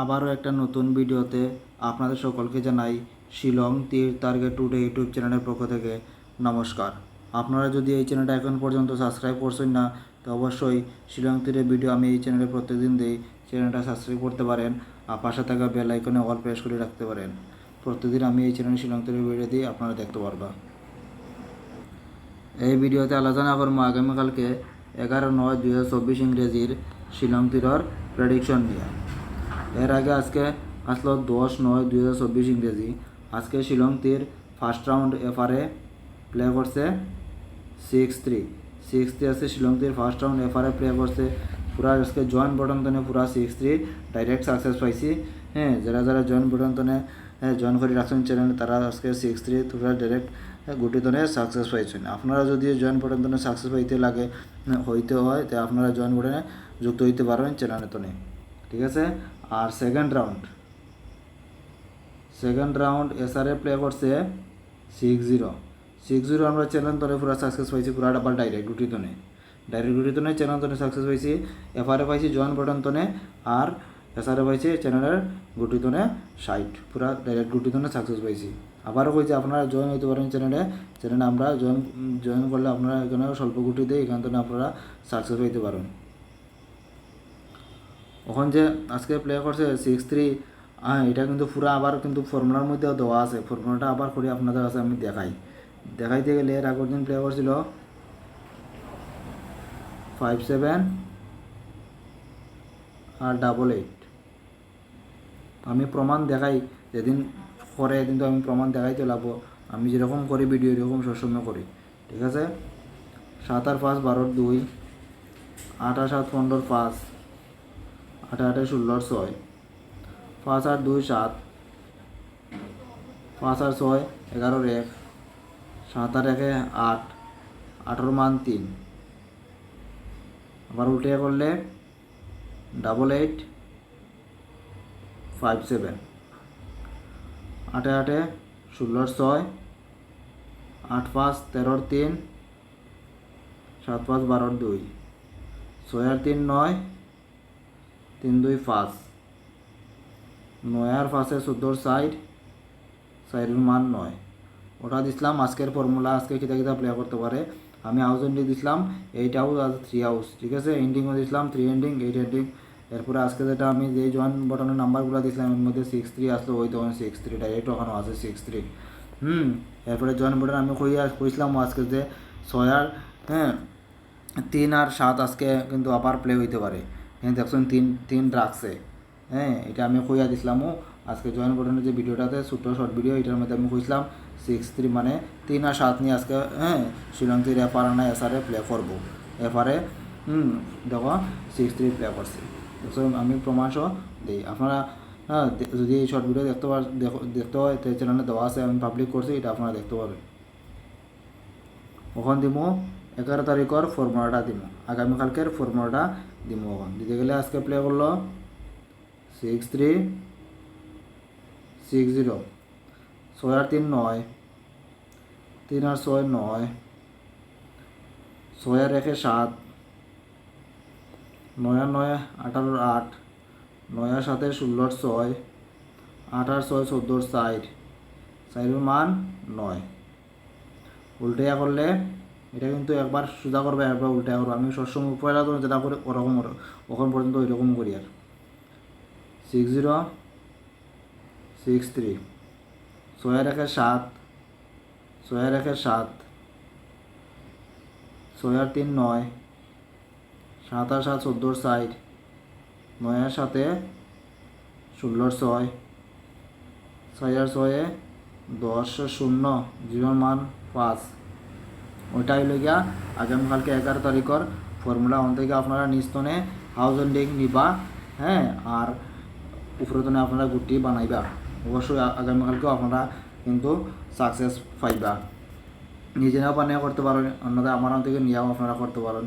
আবারও একটা নতুন ভিডিওতে আপনাদের সকলকে জানাই শিলং তীর টার্গেট টুডে ইউটিউব চ্যানেলের পক্ষ থেকে নমস্কার। আপনারা যদি এই চ্যানেলটা এখন পর্যন্ত সাবস্ক্রাইব করছেন না, তো অবশ্যই শিলং তীরের ভিডিও আমি এই চ্যানেলে প্রত্যেকদিন দিই। চ্যানেলটা সাবস্ক্রাইব করতে পারেন আর পাশে থাকা বেল আইকনে অল প্রেস করে রাখতে পারেন। প্রত্যেকদিন আমি এই চ্যানেলে শিলং তীরের ভিডিও দিই, আপনারা দেখতে পারবা। এই ভিডিওতে আলোচনা করবো আগামীকালকে 11/9/2024 ইংরেজির শিলং তীরের প্রেডিকশন নিয়ে। এর আগে আজকে আসলো 10/9/2024 ইংরেজি। আজকে শিলং তীর ফার্স্ট রাউন্ড এফআরে প্লে করছে 6-3 আছে। শিলং তীর ফার্স্ট রাউন্ড এফআরে প্লে করছে পুরা আজকে জয়েন্ট বটন তনে পুরা 6-3 ডাইরেক্ট সাকসেস পাইছি। যারা জয়েন্ট বটন তনে জয়েন করে রাখছেন চ্যানেলে তারা আজকে 6-3 পুরা ডাইরেক্ট গুটি তনে সাকসেস পাইছেন। আপনারা যদি জয়েন বটন তনে সাকসেস পাইতে লাগে হইতে হয় তো আপনারা জয়েন বটনে যুক্ত হইতে পারবেন চ্যানেলে তনে, ঠিক আছে। আর সেকেন্ড রাউন্ড এসআরএ প্লে করছে 6-0 আমরা চ্যানেল তনে পুরা সাকসেস পাইছি, পুরা ডাবল ডাইরেক্ট গুটি তনে চ্যানেল তনে সাকসেস পাইছি। এফআরএ পাইছি জয়েন বটন তনে আর এসআরএ পাইছি চ্যানেলের গুটি তনে 60 পুরা ডাইরেক্ট গুটি তনে সাকসেস পাইছি। আবারও কইছি আপনারা জয়েন হইতে পারেন চ্যানেলে আমরা জয়েন করলে আপনারা এখানে স্বল্প গুটি দেয়, এখান থেকে আপনারা সাকসেস হইতে পারেন। এখন যে আজকে প্লে করছে 6-3, এটা কিন্তু পুরো আবার কিন্তু ফর্মুলার মধ্যেও দেওয়া আছে। ফর্মুলাটা আবার করে আপনাদের কাছে আমি দেখাইতে গেলে এর আগের দিন প্লে করছিল 5-7 আর 8-8। আমি প্রমাণ দেখাই, যেদিন করে কিন্তু আমি প্রমাণ দেখাইতে লাগবো। আমি যেরকম করি ভিডিও এরকম সবসময় করি, ঠিক আছে। 7 আর 5 12-2, 8 আর 7 15-5, 8 আর 8 16-6, 5 আর 2 7, 5 আর 6 11-1, 7 আর 1 8, 8 মান 3। আবার উল্টে করলে 8-8 5-7, 8 8 16-6, 8 5 13-3, 7 5 12-2, 6 আর 3 9, 3 2 5, 9 আর 5 14-60, 4 মান 9। ওটা দিছিলাম আজকের ফর্মুলা। আজকে কিতা প্লে করতে পারে আমি হাউস এন্ডিং দিছিলাম 8 হাউস আর 3 হাউস, ঠিক আছে। এন্ডিংও দিছিলাম 3 এন্ডিং 8 এন্ডিং। এরপরে আজকে যেটা আমি যে জয়েন বটনের নাম্বারগুলো দিছিলাম এর মধ্যে 6-3 আসলো, ওই তখন 6-3 ডাইরেক্ট ওখানে আছে 6-3। এরপরে জয়েন বটন আমি কইছিলাম আজকে যে 6 আর 3 আর 7 আজকে কিন্তু আবার প্লে হইতে পারে। দেখছেন 3 রাখছে, এটা আমি কইয়া দিছিলামও আজকে জয়েন বটনের যে ভিডিওটাতে ছোট্ট শর্ট ভিডিও, এটার মধ্যে আমি কইছিলাম 6-3 মানে 3 আর 7 নিয়ে আজকে শিলং তীর এফআর না এসআরএ প্লে করবো। এফআরএ দেখো 6-3 প্লে করছি। আমি প্রমাণ সহ দিই। আপনারা যদি এই শর্ট ভিডিও দেখতে হয় তো চ্যানেলে দেওয়া আছে, আমি পাবলিক করছি, এটা আপনারা দেখতে পাবেন। ওখান দিব 11 তারিখের ফর্মুলাটা দিব, আগামীকালকের ফর্মুলাটা দিব। ওখান দিতে গেলে আজকে প্লে করলো 6-3 6-0, 6 আর 3 9, 3 আর 6 9, 6 আর 1 7, 9 আর 9 18 8, 9 আর 7 16-6, 8 আর 6 14-4, 4 মান 9। উল্টেয়া করলে এটা কিন্তু একবার সোজা করবে একবার উল্টা করবো। আমি সবসময় পয়লা তো যেটা করে ওরকম ওখান পর্যন্ত ওইরকম করি। আর 6-0 6-3, 6 আর 1 7, 6 আর 1 7, 6 আর 3 9, 7 আর 7 14-4, 9 আর 7 16-6, 6 আর 6 10-0, 0 মান 5। ওইটাই হইল গিয়া আগামীকালকে 11 তারিখের ফর্মুলা। ওখান থেকে আপনারা নিস্তনে হাউস এন্ডিং নিবা, আর উপরতনে আপনারা গুটি বানাইবা। অবশ্যই আগামীকালকেও আপনারা কিন্তু সাকসেস পাইবা। নিজেরাও বানিয়ে করতে পারেন, অন্যদের আমার থেকে নিয়েও আপনারা করতে পারেন।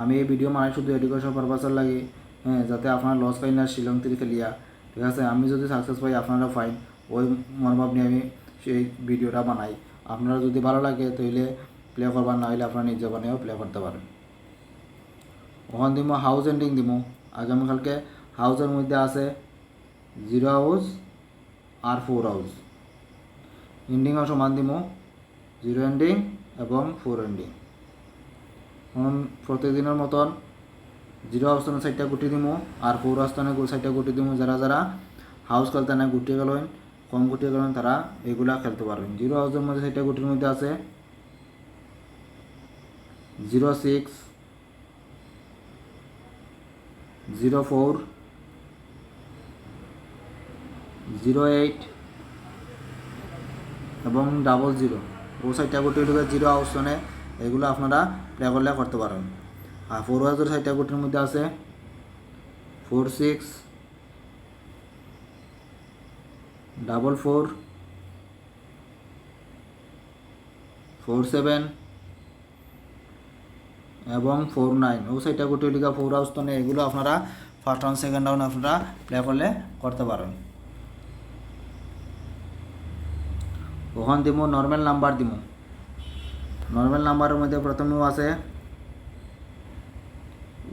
আমি এই ভিডিও বানাই শুধু এডুকেশন পারপাসের লাগে, যাতে আপনারা লস পাই না শিলং তীর খেলিয়া, ঠিক আছে। আমি যদি সাকসেস পাই আপনারা ফাইন, ওই মনোভাব নিয়ে আমি সেই ভিডিওটা বানাই। আপনারা যদি ভালো লাগে তাহলে প্লে করবার, না হলে আপনারা নিজে বানিয়েও প্লে করতে পারেন। ওখান দিব হাউস এন্ডিং দিব আগামীকালকে হাউসের মধ্যে আছে 0 হাউস আর 4 হাউস। এন্ডিংও সমান দিব 0 এন্ডিং এবং 4 এন্ডিং। প্রতিদিনের মতন 0 হাউসটানে 4টা গুটি দিব আর 4 হাউসটানে 4টা গুটি দিব। যারা যারা হাউস খেলতে না গুটি গেলেন কম গুটি গেলেন তারা এগুলা খেলতে পারবেন। 0 হাউসের মধ্যে 4টা গুটির মধ্যে আছে 06, 04, 08 এবং 00। ও 4টা গুটি হলো 0 হাউসনে, এগুলো আপনারা প্লে করলে করতে পারেন। আর 4 হাউসের 4টা গুটির মধ্যে আছে 46, 44, 47 এবং 49। ও 4টা গুটি লিখা 4 হাউস তো নেই, এগুলো আপনারা ফার্স্ট রাউন্ড সেকেন্ড রাউন্ড আপনারা প্লে করলে করতে পারেন। ওখান দিব নর্মাল নাম্বার দিব। নর্মাল নাম্বারের মধ্যে প্রথমেও আছে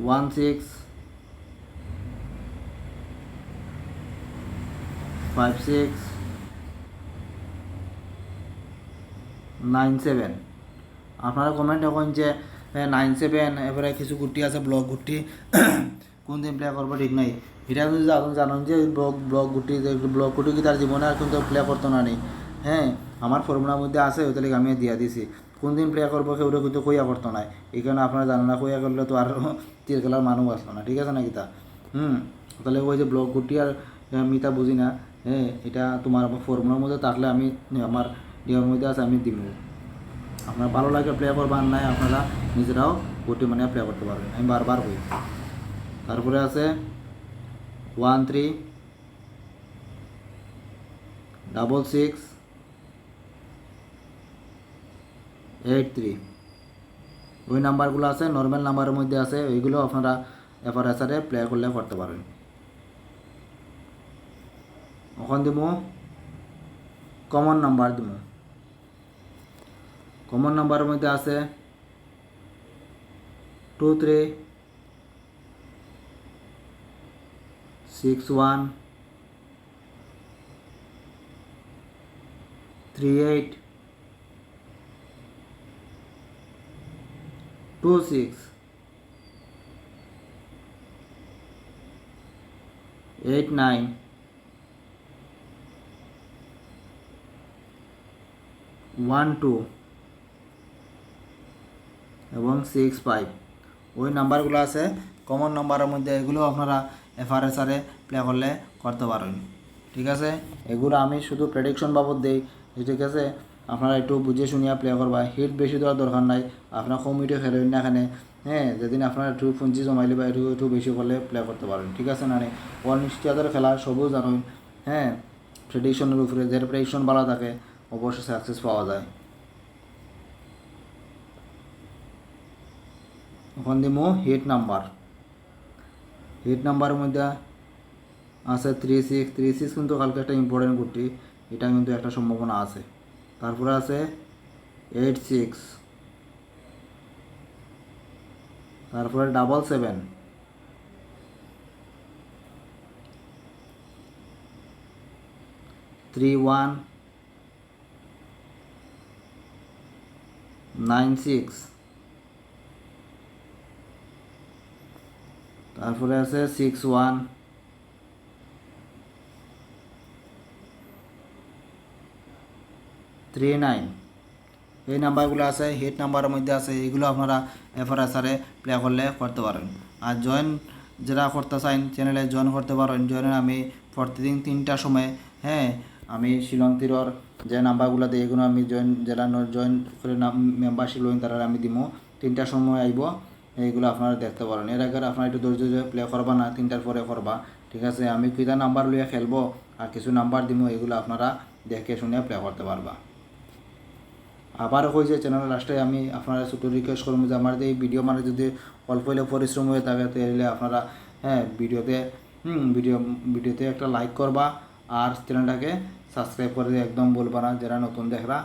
16, 56, 97। আপনারা কমেন্ট এখন যে 97 এবারে কিছু গুটি আছে ব্লক গুটি কোন দিন প্লে করবো ঠিক নাই। এটা যদি জানেন যে ব্লক গুটি কি তার জীবনে আর কিন্তু প্লে করতো না নেই। হ্যাঁ, আমার ফর্মুলার মধ্যে আছে, ওই তাহলে আমি দিয়া দিছি। কোন দিন প্লে করবো কেউ কিন্তু কইয়া করতো না, এই কারণে আপনারা জানেন না। কইয়া করলে তো আর তীর খেলার মানুষ আসতো না, ঠিক আছে না কিতা। তাহলে ওই যে ব্লক গুটি আর মিতা বুঝি না। হ্যাঁ, এটা তোমার ফর্মুলার মধ্যে থাকলে আমি আমার নিয়মের মধ্যে আছে আমি দিব। আপনার ভালো লাগে প্লে করবার নাই, আপনারা নিজেরাও গুটি মানে প্লে করতে পারবেন, আমি বারবার কই। তারপরে আছে 13, 66, 83। ওই নাম্বারগুলো আছে নর্মাল নাম্বারের মধ্যে আছে, ওইগুলো আপনারা এফআরএসআরে প্লে করলে করতে পারেন। ওখান দিব কমন নাম্বার দিব। কমন নাম্বারের মধ্যে আছে 23, 61, 38, 26, 89, 12 এবং 65। ওই নাম্বারগুলো আছে কমন নাম্বারের মধ্যে, এগুলো আপনারা এফআরএসআরে প্লে করলে করতে পারেন, ঠিক আছে। এগুলো আমি শুধু প্রেডিকশন বাবদ দেই, ঠিক আছে। আপনারা একটু বুঝে শুনিয়া প্লে করবা, হিট বেশি দেওয়ার দরকার নাই। আপনার কমিটি খেলেন না এখানে, হ্যাঁ, যেদিন আপনারা একটু পুঞ্জি জমাইলে বা একটু বেশি করলে প্লে করতে পারেন, ঠিক আছে না। অনিশ্চয়তার খেলা সবও জানুন, হ্যাঁ। প্রেডিকশনের উপরে যে প্রেডিকশন ভালো থাকে অবশ্যই সাকসেস পাওয়া যায়। ওখান দিব হিট নাম্বার। হিট নাম্বারের মধ্যে আছে 36, 36 কিন্তু কালকে একটা ইম্পর্টেন্ট গুটি, এটা কিন্তু একটা সম্ভাবনা আছে। তারপরে আছে 86, তারপরে 77, 31, 96, তারপরে আছে 61, 39। এই নাম্বারগুলো আছে হিট নাম্বারের মধ্যে আছে, এইগুলো আপনারা এফআরএসআরে প্লে করলে করতে পারেন। আর জয়েন যারা করতে চান চ্যানেলে জয়েন করতে পারেন। জয়েনের আমি প্রতিদিন 3টার সময়, হ্যাঁ, আমি শিলং তীরর যে নাম্বারগুলো দিই এগুলো আমি যারা জয়েন করে মেম্বারশিপ লইন তারা আমি দিব। 3টার সময় আইব, এইগুলো আপনারা দেখতে পারেন। এর আগে আপনারা একটু ধৈর্য ধরে প্লে করবা না, 3টার পরে করবা, ঠিক আছে। আমি কিটা নাম্বার লইয়া খেলবো আর কিছু নাম্বার দিব, এগুলো আপনারা দেখে শুনে প্লে করতে পারবা। আবার হয়েছে চ্যানেল লাস্টে আমি আপনারা ছোটো রিকোয়েস্ট করবো যে আমার এই ভিডিও মানে যদি অল্প হলে পরিশ্রম হয়ে থাকে তাহলে আপনারা, হ্যাঁ, ভিডিওতে একটা লাইক করবা আর চ্যানেলটাকে সাবস্ক্রাইব করে একদম বলবা না যারা নতুন দেখরা।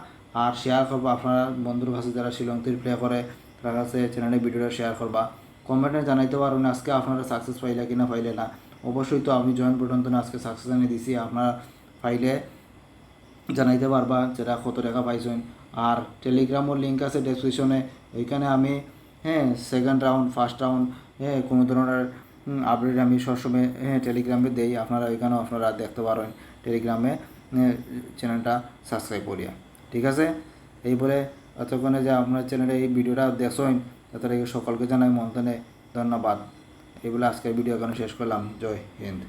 আর শেয়ার করবা আপনারা বন্ধুর কাছে যারা শিলং তীর প্লে করে তার কাছে চ্যানেলের ভিডিওটা শেয়ার করবা। কমেন্টে জানাইতে পারবেন আজকে আপনারা সাকসেস পাইলে কিনা পাইলে না। অবশ্যই তো আমি জয়েন বাটন তো আজকে সাকসেস জানিয়ে দিছি, আপনারা ফাইলে জানাইতে পারবা যেটা কত টাকা পাইছেন। আর টেলিগ্রামের লিঙ্ক আছে ডেসক্রিপশনে, ওইখানে আমি সেকেন্ড রাউন্ড ফার্স্ট রাউন্ড কোনো ধরনের আপডেট আমি সবসময় টেলিগ্রামে দেই, আপনারা ওইখানেও আপনারা দেখতে পারেন টেলিগ্রামে চ্যানেলটা সাবস্ক্রাইব করিয়া। ঠিক আছে, এই বলে এতক্ষণে যে আপনার চ্যানেলে এই ভিডিওটা দেখছেন তাদেরকে সকলকে জানাই মন্তনে ধন্যবাদ। এই বলে আজকের ভিডিও এখানে শেষ করলাম। জয় হিন্দ।